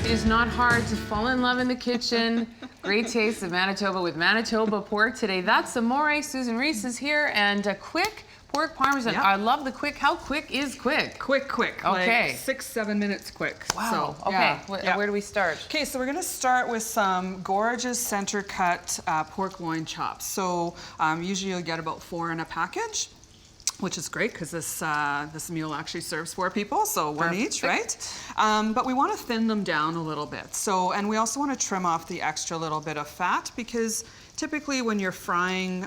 is not hard to fall in love in the kitchen. Great taste of Manitoba with Manitoba pork today. That's Amore. Susan Riese is here, and a quick pork Parmesan. Yep. I love the quick. How quick is quick? Quick. Okay. Like 6-7 minutes quick. Wow. So, okay. yeah. Where do we start? Okay, so we're gonna start with some gorgeous center cut pork loin chops. So usually you'll get about 4 in a package, which is great because this meal actually serves 4 people, so 1 each, right? But we want to thin them down a little bit. So, and we also want to trim off the extra little bit of fat, because typically when you're frying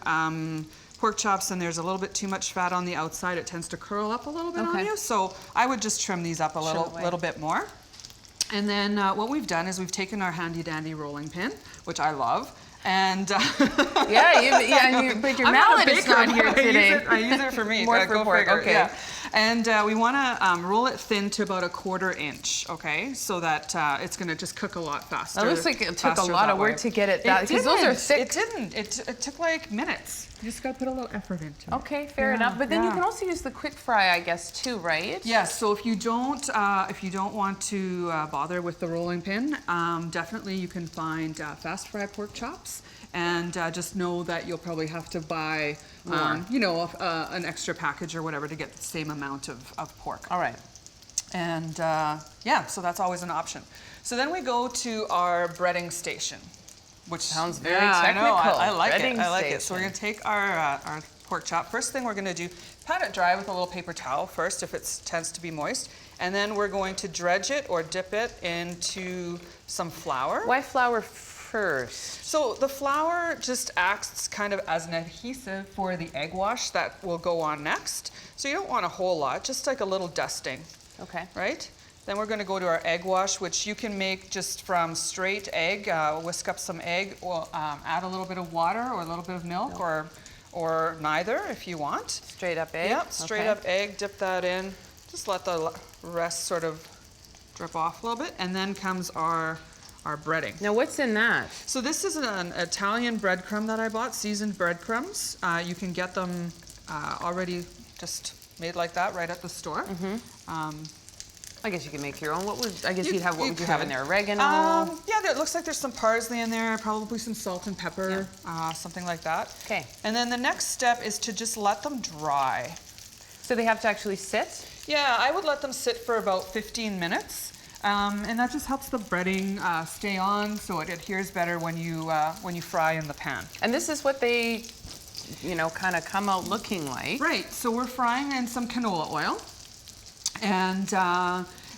pork chops and there's a little bit too much fat on the outside, it tends to curl up a little bit on you. So I would just trim these up a little bit more. And then what we've done is we've taken our handy dandy rolling pin, which I love. And but your mallet is not here today. I use it for me. More for pork. Okay. Yeah. And we want to roll it thin to about 1/4 inch. Okay, so that it's going to just cook a lot faster. It looks like it took a lot of work to get it that, because those are thick. It didn't. It took like minutes. You just got to put a little effort into it. Okay, fair enough. But then you can also use the quick fry, I guess, too, right? Yes. So if you don't want to bother with the rolling pin, definitely you can find fast fry pork chops, and just know that you'll probably have to buy, an extra package or whatever to get the same amount of pork. All right. And so that's always an option. So then we go to our breading station, which sounds very technical. I like breading it. I like station. it. So we're going to take our pork chop. First thing we're going to do, pat it dry with a little paper towel first if it tends to be moist. And then we're going to dredge it or dip it into some flour. Why flour first? So the flour just acts kind of as an adhesive for the egg wash that will go on next. So you don't want a whole lot, just like a little dusting. Okay. Right? Then we're going to go to our egg wash, which you can make just from straight egg. Whisk up some egg, or add a little bit of water or a little bit of milk, or neither if you want. Straight up egg? Yep, straight up egg. Dip that in. Just let the rest sort of drip off a little bit. And then comes our breading. Now what's in that? So this is an Italian breadcrumb that I bought, seasoned breadcrumbs. You can get them already just made like that right at the store. I guess you can make your own. What would you have in there? Oregano? It looks like there's some parsley in there, probably some salt and pepper, something like that. Okay. And then the next step is to just let them dry. So they have to actually sit? Yeah, I would let them sit for about 15 minutes. And that just helps the breading stay on, so it adheres better when you fry in the pan. And this is what they, kind of come out looking like. Right. So we're frying in some canola oil, and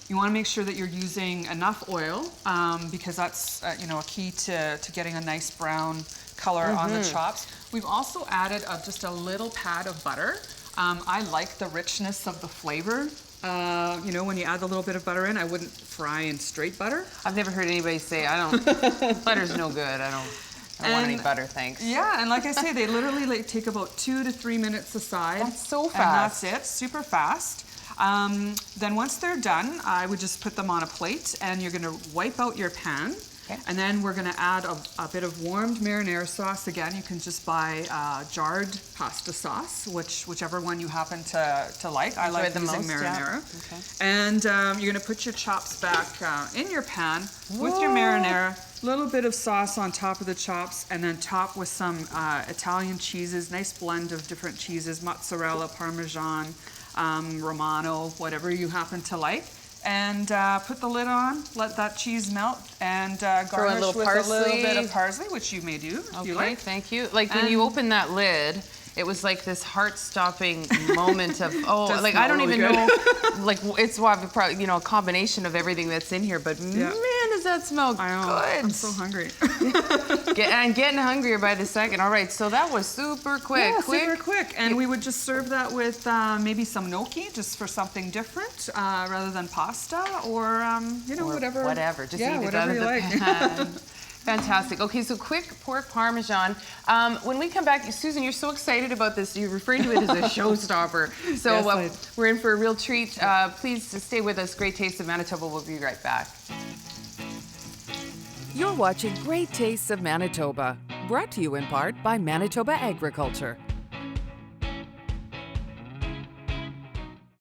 you want to make sure that you're using enough oil because that's a key to getting a nice brown color on the chops. We've also added just a little pad of butter. I like the richness of the flavor. When you add a little bit of butter in, I wouldn't fry in straight butter. I've never heard anybody say, butter's no good. I don't want any butter, thanks. Yeah, and like I say, they literally take about 2 to 3 minutes aside. That's so fast. And that's it, super fast. Then once they're done, I would just put them on a plate, and you're gonna wipe out your pan. Okay. And then we're gonna add a bit of warmed marinara sauce. Again, you can just buy jarred pasta sauce, whichever one you happen to like. I like using marinara. Yeah. Okay. And you're gonna put your chops back in your pan with your marinara, a little bit of sauce on top of the chops, and then top with some Italian cheeses, nice blend of different cheeses, mozzarella, Parmesan, Romano, whatever you happen to like. And put the lid on, let that cheese melt, and garnish with a little bit of parsley, which you may do if you like. Thank you. Like when you open that lid, it was like this heart-stopping moment of, I don't even know, like it's probably, a combination of everything that's in here, but man, does that smell good. I'm so hungry. I'm getting hungrier by the second. All right, so that was super quick. Yeah, super quick. And we would just serve that with maybe some gnocchi, just for something different, rather than pasta, or, whatever. Whatever, just eat it whatever out of you the like. pan. Fantastic. Okay, so quick pork Parmesan. When we come back, Susan, you're so excited about this. You're referring to it as a showstopper. So Yes, we're in for a real treat. Please stay with us. Great Taste of Manitoba. We'll be right back. You're watching Great Tastes of Manitoba, brought to you in part by Manitoba Agriculture.